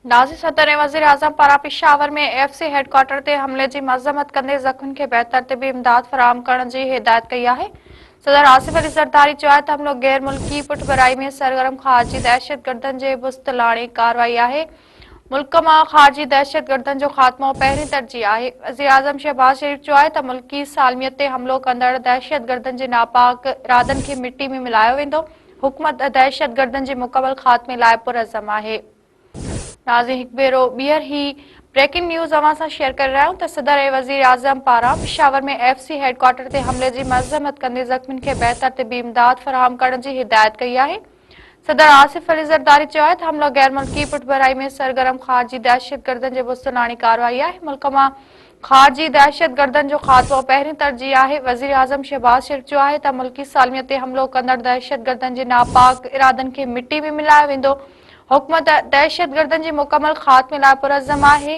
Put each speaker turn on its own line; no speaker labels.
Nazi सदर ऐं वज़ीर आज़म पारां पेशावर में AFC हेडक्वार्टर ते हमले जी मज़म्मत कंदे ज़ख़्मियुनि खे बहितर तिबी इमदाद फ़राहम करण जी हिदायत कई आहे। सदर आसिफ अली ज़रदारी चयो आहे त हमलो गैर मुल्की पुठभराई में सरगर्म ख़ारजी दहशतगर्दनि जे बुस्तलाणी कार्रवाई आहे। मुल्क मां ख़ारजी दहशतगर्दनि जो ख़ात्मो पहिरीं तरजीह आहे। वज़ीर आज़म शहबाज शरीफ़ चयो आहे त मुल्की सालमियत ते हमलो कंदड़ दहशतगर्दनि जे नापाक इरादनि खे मिटी में मिलायो वेंदो। हुकूमत दहशतगर्दनि जे मुकमल ख़ात्मे लाइ पुरज़म आहे। नाज़रीन, हिकु भेरो ॿीहर ही ब्रेकिंग न्यूज़ अवां सां शेयर करे रहिया आहियूं त सदर ऐं वज़ीर आज़म पारां पेशावर में AFC हेडक्वार्टर ते हमले जी मज़म्मत कंदे ज़ख़्मियुनि खे बहितर तिबी इमदाद फ़राहम करण जी हिदायत कई आहे। सदर आसिफ अली ज़रदारी चयो आहे त हमलो गैर मुल्की पुठभराई में सरगर्म ख़ारजी दहशतगर्दनि जे बुस्तलाणी कार्रवाई आहे। मुल्क मां ख़ारजी दहशतगर्दनि जो ख़ात्मो पहिरीं तरजीह आहे। वज़ीर आज़म शहबाज शरीफ़ चयो आहे त मुल्की सालमियत ते हमलो कंदड़ दहशतगर्दनि जे नापाक इरादनि खे मिटी में मिलायो वेंदो। हुकूमत दहशतगर्दनि जे मुकमल ख़ात्मे लाइ पुरज़म आहे।